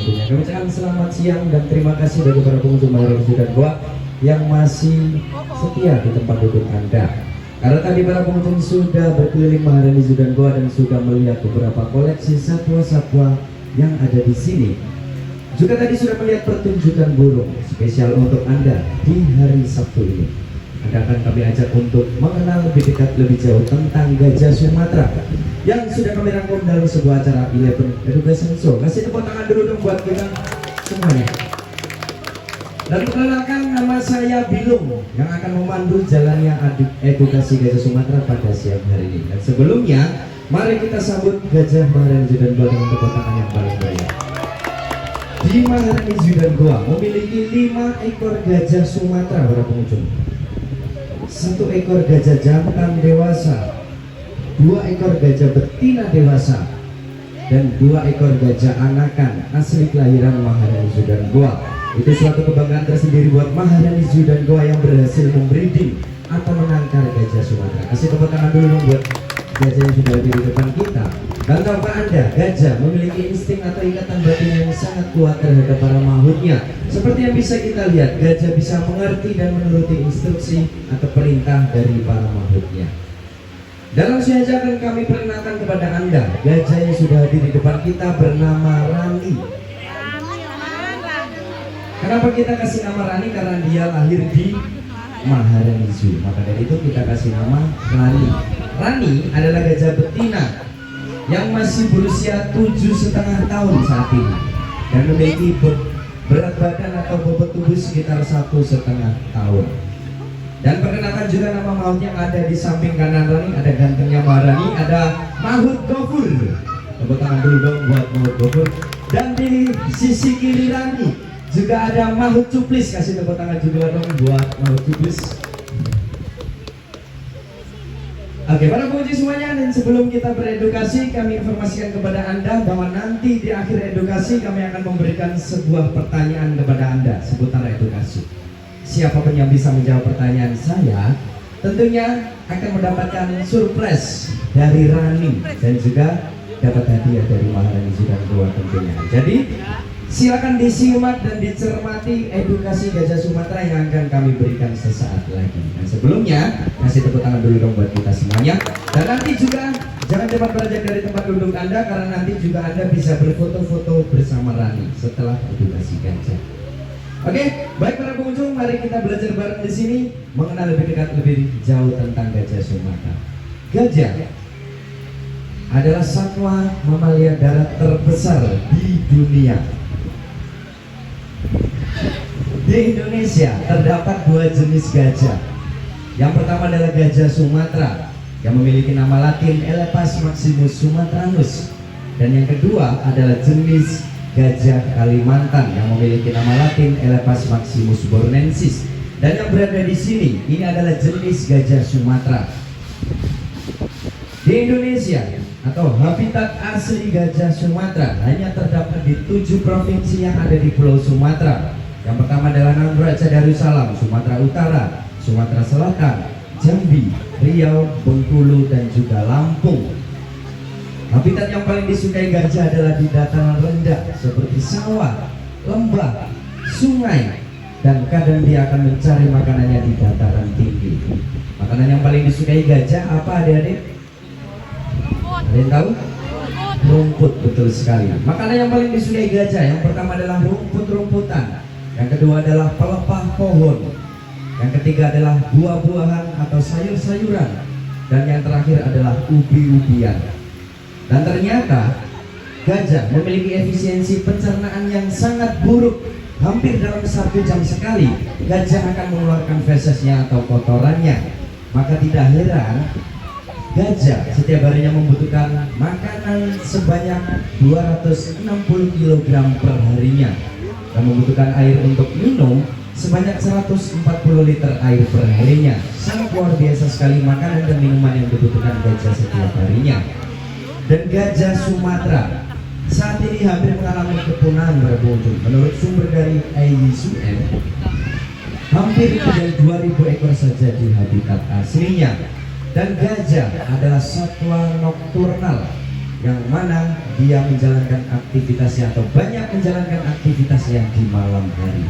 tentunya. Kami ucapkan selamat siang dan terima kasih bagi para pengunjung Maharani Zoo dan Goa yang masih setia di tempat duduk Anda. Karena tadi para pengunjung sudah berkeliling Maharani Zoo dan Goa dan sudah melihat beberapa koleksi satwa-satwa yang ada di sini. Juga tadi sudah melihat pertunjukan burung spesial untuk Anda di hari Sabtu ini. Anda akan kami ajak untuk mengenal lebih dekat, lebih jauh tentang gajah Sumatera yang sudah kami rangkum dalam sebuah acara 11 Education Show. Kasih tepuk tangan dulu dong buat kita semuanya. Dan perkenalkan, nama saya Bilung yang akan memandu jalannya edukasi gajah Sumatera pada siang hari ini. Dan sebelumnya, mari kita sambut gajah Maharani Zoo dan Goa dengan tepuk tangan yang paling meriah. Di Maharani Zoo dan Goa memiliki 5 ekor gajah Sumatera para pengunjung. 1 ekor gajah jantan dewasa, 2 ekor gajah betina dewasa, dan 2 ekor gajah anakan asli kelahiran Maharani Zoo dan Goa. Itu suatu kebanggaan tersendiri buat Maharani Zoo dan Goa yang berhasil membreeding atau menangkar gajah Sumatera. Kasih tepuk tangan dulu buat gajah yang sudah ada di depan kita. Dan tahukah Anda, gajah memiliki insting atau ikatan batin yang sangat kuat terhadap para makhluknya. Seperti yang bisa kita lihat, gajah bisa mengerti dan menuruti instruksi atau perintah dari para makhluknya. Dan langsung saja akan kami perkenalkan kepada Anda, gajah yang sudah hadir di depan kita bernama Rani. Kenapa kita kasih nama Rani? Karena dia lahir di Maharani Zoo. Maka dari itu kita kasih nama Rani. Rani adalah gajah betina yang masih berusia 7,5 tahun saat ini dan memiliki berat badan atau bobot tubuh sekitar 1,5 tahun. Dan perkenalkan juga nama maut yang ada di samping kanan Rani. Ada gantengnya Maharani, ada Mahut Gofur. Tepuk tangan dulu dong buat Mahut Gofur. Dan di sisi kiri Rani juga ada Mahut Cuplis. Kasih tepuk tangan juga dong buat Mahut Cuplis. Oke, para pengunjung semuanya, dan sebelum kita beredukasi, kami informasikan kepada Anda bahwa nanti di akhir edukasi kami akan memberikan sebuah pertanyaan kepada Anda seputar edukasi. Siapapun yang bisa menjawab pertanyaan saya tentunya akan mendapatkan surprise dari Rani dan juga dapat hadiah dari Maharani Zoo dan Goa tentunya. Jadi silakan disimak dan dicermati edukasi gajah Sumatera yang akan kami berikan sesaat lagi. Dan sebelumnya, kasih tepuk tangan dulu dong buat kita semuanya. Dan nanti juga jangan cepat beranjak dari tempat duduk Anda, karena nanti juga Anda bisa berfoto-foto bersama Rani setelah edukasi gajah. Oke, baik para pengunjung, mari kita belajar bareng di sini mengenal lebih dekat, lebih jauh tentang gajah Sumatera. Gajah adalah satwa mamalia darat terbesar di dunia. Di Indonesia terdapat 2 jenis gajah. Yang pertama adalah gajah Sumatera yang memiliki nama latin Elephas maximus sumatranus, dan yang kedua adalah jenis gajah Kalimantan yang memiliki nama latin Elephas maximus bornensis. Dan yang berada di sini ini adalah jenis gajah Sumatera. Di Indonesia atau habitat asli gajah Sumatera hanya terdapat di 7 provinsi yang ada di Pulau Sumatera. Yang pertama adalah Nambaraja Darussalam, Sumatera Utara, Sumatera Selatan, Jambi, Riau, Bengkulu, dan juga Lampung. Habitat yang paling disukai gajah adalah di dataran rendah seperti sawah, lembah, sungai, dan kadang dia akan mencari makanannya di dataran tinggi. Makanan yang paling disukai gajah apa, adik-adik? Ada yang tahu? Rumput, betul sekali. Makanan yang paling disukai gajah yang pertama adalah rumput-rumputan, yang kedua adalah pelepah pohon, yang ketiga adalah buah-buahan atau sayur-sayuran, dan yang terakhir adalah ubi-ubian. Dan ternyata gajah memiliki efisiensi pencernaan yang sangat buruk. Hampir dalam 1 jam sekali gajah akan mengeluarkan fesesnya atau kotorannya. Maka tidak heran gajah setiap harinya membutuhkan makanan sebanyak 260 kg per harinya, dan membutuhkan air untuk minum sebanyak 140 liter air per harinya. Sangat luar biasa sekali makanan dan minuman yang dibutuhkan gajah setiap harinya. Dan gajah Sumatera saat ini hampir mengalami kepunahan berbuntut. Menurut sumber dari IUCN, hampir dari 2.000 ekor saja di habitat aslinya. Dan gajah adalah satwa nokturnal yang mana dia menjalankan aktivitasnya atau banyak menjalankan aktivitasnya di malam hari.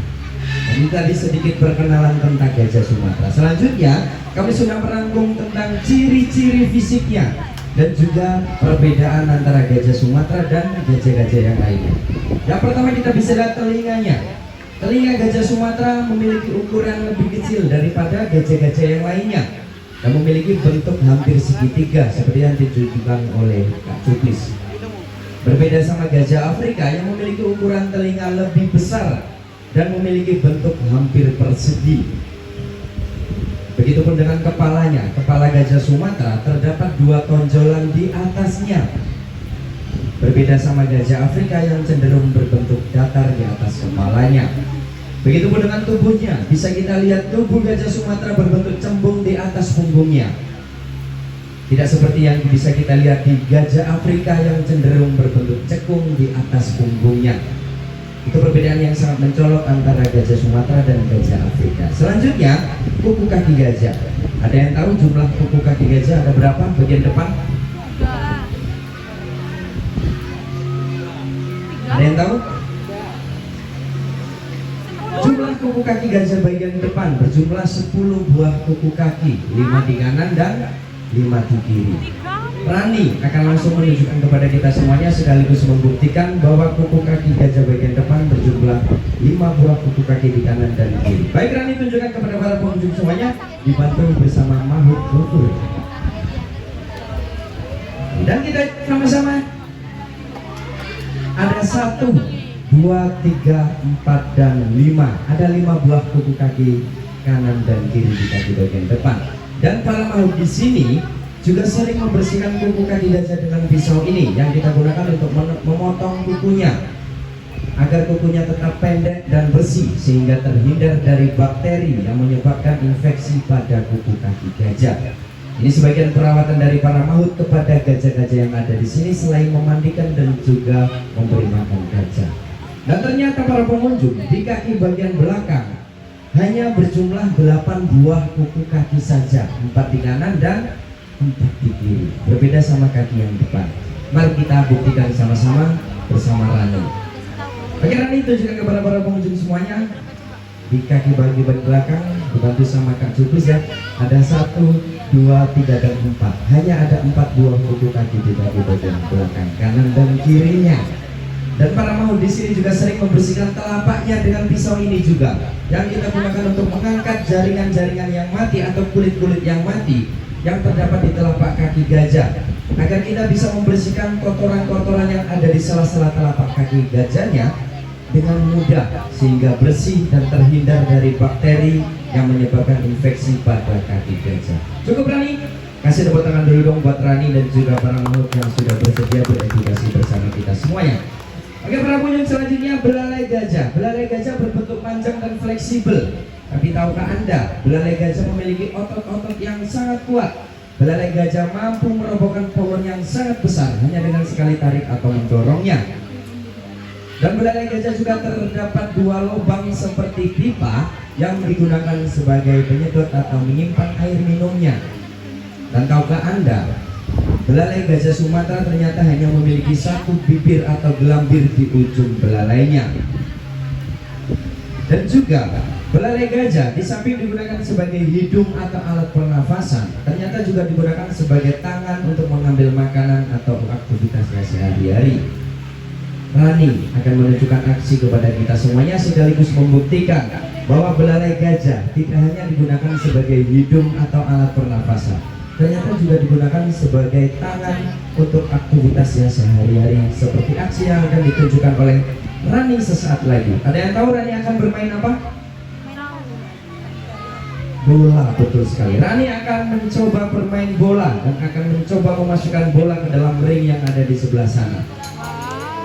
Ini tadi sedikit perkenalan tentang gajah Sumatera. Selanjutnya kami sudah merangkum tentang ciri-ciri fisiknya dan juga perbedaan antara gajah Sumatera dan gajah-gajah yang lainnya. Yang pertama kita bisa lihat telinganya. Telinga gajah Sumatera memiliki ukuran lebih kecil daripada gajah-gajah yang lainnya dan memiliki bentuk hampir segitiga seperti yang ditunjukkan oleh Kak Cuplis. Berbeda sama gajah Afrika yang memiliki ukuran telinga lebih besar dan memiliki bentuk hampir persegi. Begitupun dengan kepalanya. Kepala gajah Sumatera terdapat 2 tonjolan di atasnya. Berbeda sama gajah Afrika yang cenderung berbentuk datar di atas kepalanya. Begitupun dengan tubuhnya, bisa kita lihat tubuh gajah Sumatera berbentuk cembung di atas punggungnya. Tidak seperti yang bisa kita lihat di gajah Afrika yang cenderung berbentuk cekung di atas punggungnya. Itu perbedaan yang sangat mencolok antara gajah Sumatera dan gajah Afrika. Selanjutnya, kuku kaki gajah. Ada yang tahu jumlah kuku kaki gajah ada berapa bagian depan? Ada yang tahu? Jumlah kuku kaki gajah bagian depan berjumlah 10 buah kuku kaki, 5 di kanan dan 5 di kiri. Rani akan langsung menunjukkan kepada kita semuanya sekaligus membuktikan bahwa kuku kaki gajah bagian depan berjumlah 5 buah kuku kaki di kanan dan kiri. Baik, Rani tunjukkan kepada para pengunjung semuanya dibantu bersama Mahut Gofur. Dan kita sama-sama ada 1, 2, 3, 4, dan 5. Ada 5 buah kuku kaki kanan dan kiri di kaki bagian depan. Dan para makhluk di sini juga sering membersihkan kuku kaki gajah dengan pisau ini yang kita gunakan untuk memotong kukunya agar kukunya tetap pendek dan bersih sehingga terhindar dari bakteri yang menyebabkan infeksi pada kuku kaki gajah. Ini sebagian perawatan dari para maut kepada gajah-gajah yang ada di sini selain memandikan dan juga memberi makan gajah. Dan ternyata para pengunjung di kaki bagian belakang hanya berjumlah 8 buah kuku kaki saja, 4 di kanan dan 4 di kiri. Berbeda sama kaki yang depan. Mari kita buktikan sama-sama bersama Rani. Oke, Rani tunjukkan kepada para pengunjung semuanya di kaki bagian belakang dibantu sama Kak Cuplis ya. Ada 1, 2, 3, dan 4. Hanya ada 4 buah kuku kaki di kaki bagian belakang kanan dan kirinya. Dan para maut di sini juga sering membersihkan telapaknya dengan pisau ini juga, yang kita gunakan untuk mengangkat jaringan-jaringan yang mati atau kulit-kulit yang mati yang terdapat di telapak kaki gajah, agar kita bisa membersihkan kotoran-kotoran yang ada di sela-sela telapak kaki gajahnya dengan mudah sehingga bersih dan terhindar dari bakteri yang menyebabkan infeksi pada kaki gajah. Cukup, Rani? Kasih tepuk tangan dulu dong buat Rani dan juga para maut yang sudah bersedia beredukasi bersama kita semuanya. Oke, para pengunjung selanjutnya belalai gajah. Belalai gajah berbentuk panjang dan fleksibel. Tapi tahukah Anda, belalai gajah memiliki otot-otot yang sangat kuat. Belalai gajah mampu merobohkan pohon yang sangat besar hanya dengan sekali tarik atau mendorongnya. Dan belalai gajah juga terdapat 2 lubang seperti pipa yang digunakan sebagai penyedot atau menyimpan air minumnya. Dan tahukah Anda, belalai gajah Sumatera ternyata hanya memiliki 1 bibir atau gelambir di ujung belalainya. Dan juga belalai gajah di samping digunakan sebagai hidung atau alat pernafasan, ternyata juga digunakan sebagai tangan untuk mengambil makanan atau aktivitasnya sehari-hari. Rani akan menunjukkan aksi kepada kita semuanya sekaligus membuktikan bahwa belalai gajah tidak hanya digunakan sebagai hidung atau alat pernafasan, ternyata juga digunakan sebagai tangan untuk aktivitasnya sehari-hari, seperti aksi yang akan ditunjukkan oleh Rani sesaat lagi. Ada yang tahu Rani akan bermain apa? Bola, betul sekali. Rani akan mencoba bermain bola dan akan mencoba memasukkan bola ke dalam ring yang ada di sebelah sana.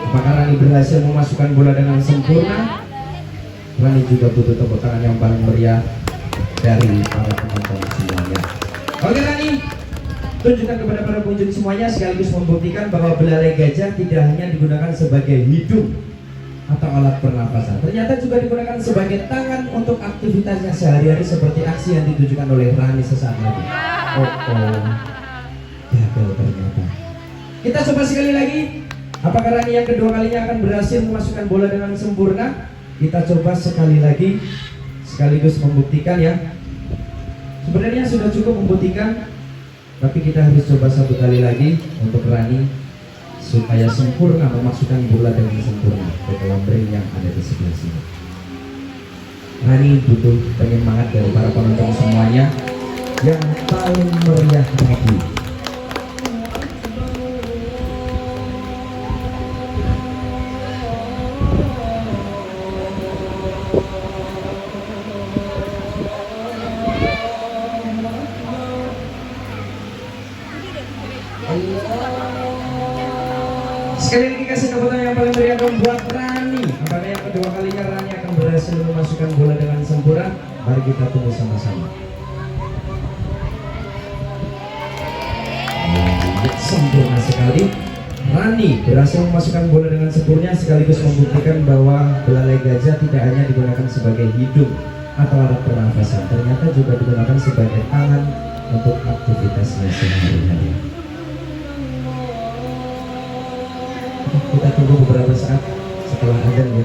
Apakah Rani berhasil memasukkan bola dengan sempurna? Rani juga butuh tepuk tangan yang paling meriah dari para penonton semuanya. Oke, Rani, tunjukkan kepada para pengunjung semuanya sekaligus membuktikan bahwa belalai gajah tidak hanya digunakan sebagai hidung atau alat pernafasan, ternyata juga digunakan sebagai tangan untuk aktivitasnya sehari-hari seperti aksi yang ditunjukkan oleh Rani sesaat lagi. Gagal ternyata. Kita coba sekali lagi. Apakah Rani yang kedua kalinya akan berhasil memasukkan bola dengan sempurna? Kita coba sekali lagi, sekaligus membuktikan ya. Sebenarnya sudah cukup membuktikan, tapi kita harus coba satu kali lagi untuk Rani supaya sempurna memasukkan bola dengan sempurna ke dalam ring yang ada di sebelah sini. Rani butuh penyemangat dari para penonton semuanya yang paling meriah lagi. Sekali lagi kasih tepuk tangan yang paling meriah dong buat Rani. Apakah yang kedua kalinya Rani akan berhasil memasukkan bola dengan sempurna? Mari kita tunggu sama-sama. Sempurna sekali. Rani berhasil memasukkan bola dengan sempurna, sekaligus membuktikan bahwa belalai gajah tidak hanya digunakan sebagai hidung atau alat pernafasan, ternyata juga digunakan sebagai tangan untuk aktivitasnya sehari-hari. Kita tunggu beberapa saat setelah adzan ya.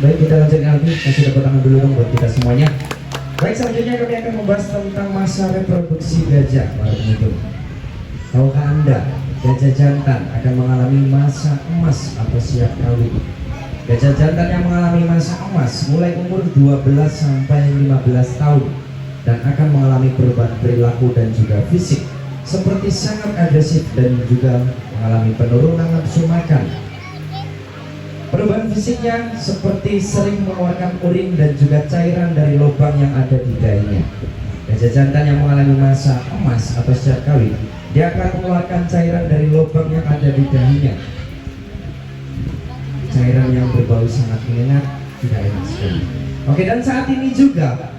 Baik, kita lanjutkan lagi. Kasih tepuk tangan dulu dong buat kita semuanya. Baik, selanjutnya kami akan membahas tentang masa reproduksi gajah, para pengunjung. Tahukah Anda, gajah jantan akan mengalami masa emas atau siap kawin? Gajah jantan yang mengalami masa emas mulai umur 12 sampai 15 tahun dan akan mengalami perubahan perilaku dan juga fisik, seperti sangat agresif dan juga mengalami penurunan nafsu makan. Perubahan fisiknya seperti sering mengeluarkan urin dan juga cairan dari lubang yang ada di dahinya. Gajah jantan yang mengalami masa emas atau siap kawin Dia akan mengeluarkan cairan dari lubang yang ada di dahinya. Cairan yang berbau sangat menyengat, tidak enak sekali. Oke, dan saat ini juga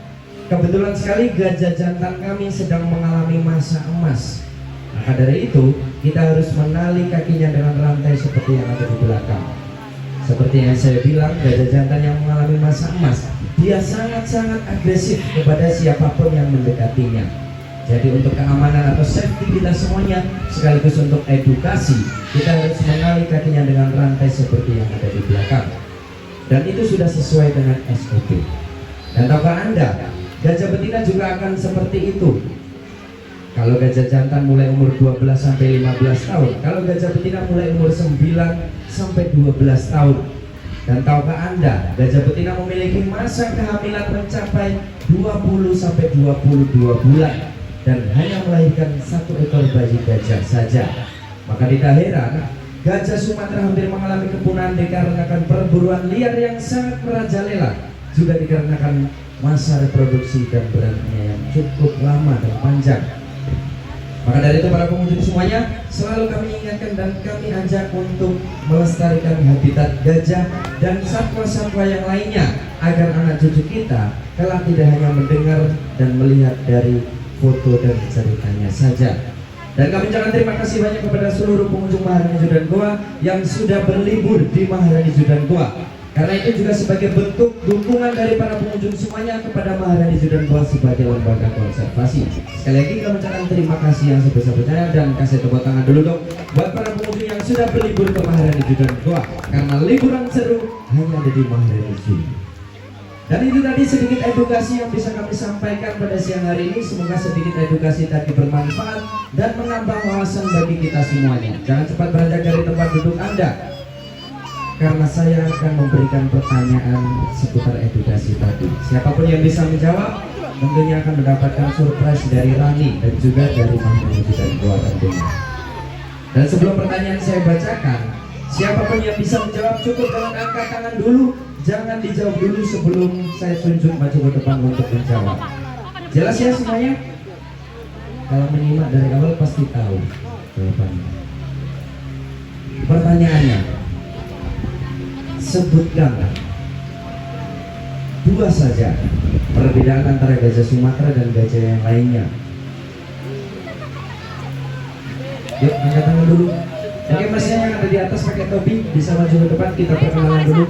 kebetulan sekali gajah jantan kami sedang mengalami masa emas. Maka dari itu kita harus menali kakinya dengan rantai seperti yang ada di belakang. Seperti yang saya bilang, gajah jantan yang mengalami masa emas, dia sangat-sangat agresif kepada siapapun yang mendekatinya. Jadi untuk keamanan atau safety kita semuanya, sekaligus untuk edukasi, kita harus menali kakinya dengan rantai seperti yang ada di belakang. Dan itu sudah sesuai dengan SOP. Dan tahukah Anda, gajah betina juga akan seperti itu. Kalau gajah jantan mulai umur 12 sampai 15 tahun, kalau gajah betina mulai umur 9 sampai 12 tahun. Dan tahukah Anda, gajah betina memiliki masa kehamilan mencapai 20 sampai 22 bulan dan hanya melahirkan 1 ekor bayi gajah saja. Maka tidak heran gajah Sumatera hampir mengalami kepunahan dikarenakan perburuan liar yang sangat merajalela, juga dikarenakan masa reproduksi dan beranaknya yang cukup lama dan panjang. Maka dari itu para pengunjung semuanya, selalu kami ingatkan dan kami ajak untuk melestarikan habitat gajah dan satwa-satwa yang lainnya, agar anak cucu kita kelak tidak hanya mendengar dan melihat dari foto dan ceritanya saja. Dan kami ucapkan terima kasih banyak kepada seluruh pengunjung Maharani Zoo dan Goa yang sudah berlibur di Maharani Zoo dan Goa. Karena itu juga sebagai bentuk dukungan dari para pengunjung semuanya kepada Maharani Zoo dan Goa sebagai lembaga konservasi. Sekali lagi kami ucapkan terima kasih yang sebesar-besarnya, dan kasih tepuk tangan dulu dong buat para pengunjung yang sudah berlibur ke Maharani Zoo dan Goa. Karena liburan seru hanya ada di Maharani Zoo. Dan itu tadi sedikit edukasi yang bisa kami sampaikan pada siang hari ini. Semoga sedikit edukasi tadi bermanfaat dan menambah wawasan bagi kita semuanya. Jangan cepat beranjak dari tempat duduk Anda, karena saya akan memberikan pertanyaan seputar edukasi tadi. Siapapun yang bisa menjawab tentunya akan mendapatkan surprise dari Rani dan juga dari Maharani Zoo dan Goa tentunya. Dan sebelum pertanyaan saya bacakan, siapapun yang bisa menjawab cukup dengan angkat tangan dulu. Jangan dijawab dulu sebelum saya tunjuk maju ke depan untuk menjawab. Jelas ya semuanya? Kalau menyimak dari awal pasti tahu jawabannya. Pertanyaannya, sebutkan 2 saja perbedaan antara gajah Sumatera dan gajah yang lainnya. Yuk, angkat tangan dulu. Oke, masnya yang ada di atas pakai topi bisa maju ke depan, kita perkenalan dulu.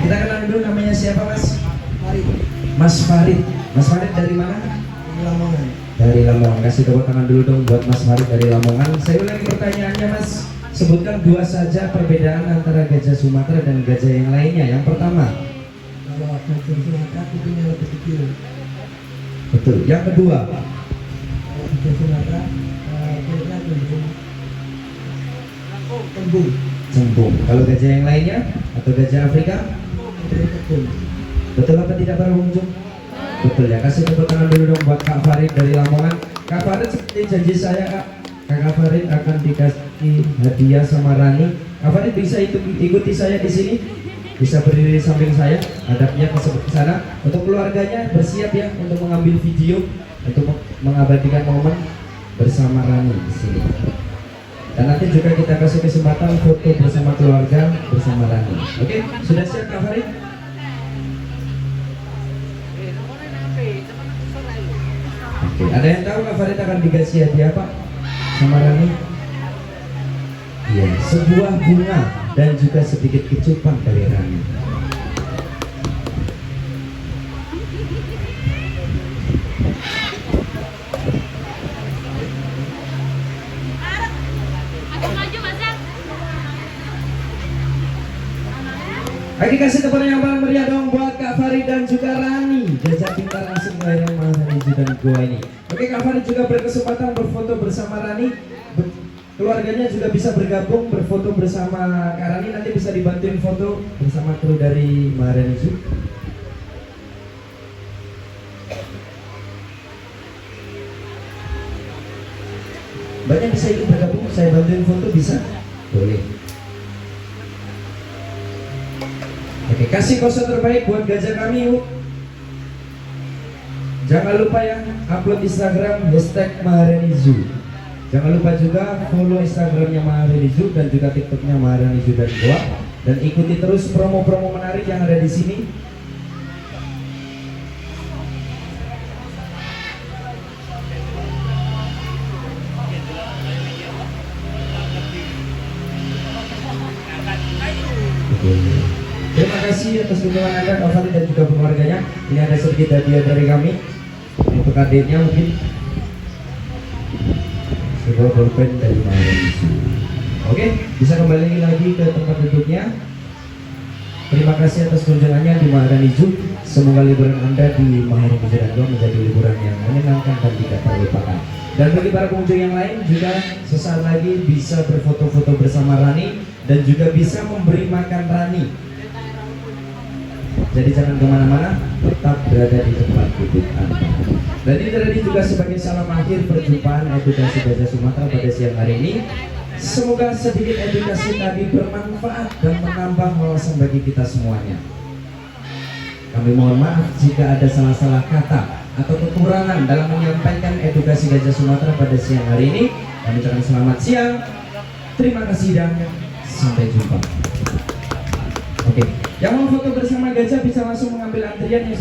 Kita kenalan dulu, namanya siapa Mas? Farid. Mas Farid. Mas Farid dari mana? Dari Lamongan. Dari Lamongan. Kasih tepuk tangan dulu dong buat Mas Farid dari Lamongan. Saya ulangi pertanyaannya Mas. Sebutkan 2 saja perbedaan antara gajah Sumatera dan gajah yang lainnya. Yang pertama. Kalau gajah Sumatera kukunya lebih kecil. Betul. Yang kedua. Kalau gajah Sumatera kulitnya cembung. Cembung. Kalau gajah yang lainnya atau gajah Afrika? Kebun. Betul apa tidak para pengunjung? Betul ya. Kasih tepuk tangan dulu dong buat Kak Farid dari Lamongan. Kak Farid, seperti janji saya Kak Farid akan dikasih hadiah sama Rani. Kak Farid bisa ikuti saya di sini. Bisa berdiri di samping saya. Hadapnya ke sana. Untuk keluarganya bersiap ya untuk mengambil video, untuk mengabadikan momen bersama Rani di sini. Dan nanti juga kita kasih kesempatan foto bersama keluarga bersama Rani. Oke, sudah siap Kak Farid? Oke, ada yang tahu Kak Farid akan dikasih hadiah apa sama Rani? Iya, sebuah bunga dan juga sedikit kecupan dari Rani. Oke, kasih tepuk yang paling meriah dong buat Kak Farid dan juga Rani, gajah pintar asing kelahiran Maharani Zoo dan Goa ini. Oke, Kak Farid juga berkesempatan berfoto bersama Rani. Keluarganya juga bisa bergabung berfoto bersama Kak Rani. Nanti bisa dibantuin foto bersama kru dari Maharani Zoo. Banyak bisa ikut bergabung, saya bantuin foto bisa. Boleh. Oke, kasih kosa terbaik buat gajah kami yuk. Jangan lupa ya, upload Instagram #Maharani Zoo. Jangan lupa juga follow Instagramnya Maharani Zoo dan juga TikToknya Maharani Zoo dan Goa. Dan ikuti terus promo-promo menarik yang ada di sini. Terima kasih atas kunjungan Anda, Kak Fadli dan juga keluarganya. Ini ada sedikit hadiah dari kami untuk adiknya mungkin. Sebuah pulpen dari Maharani Zoo. Oke, bisa kembali lagi ke tempat duduknya. Terima kasih atas kunjungannya di Maharani Zoo. Semoga liburan Anda di Maharani Zoo dan Goa menjadi liburan yang menyenangkan dan tidak terlupakan. Dan bagi para pengunjung yang lain juga sesaat lagi bisa berfoto-foto bersama Rani dan juga bisa memberi makan Rani. Jadi jangan kemana-mana, tetap berada di tempat duduk Anda. Dan ini tadi juga sebagai salam akhir perjumpaan edukasi Gajah Sumatera pada siang hari ini. Semoga sedikit edukasi tadi bermanfaat dan menambah wawasan bagi kita semuanya. Kami mohon maaf jika ada salah-salah kata atau kekurangan dalam menyampaikan edukasi Gajah Sumatera pada siang hari ini. Kami ucapkan selamat siang, terima kasih dan sampai jumpa. Oke, yang mau foto bersama gajah bisa langsung mengambil antrian yang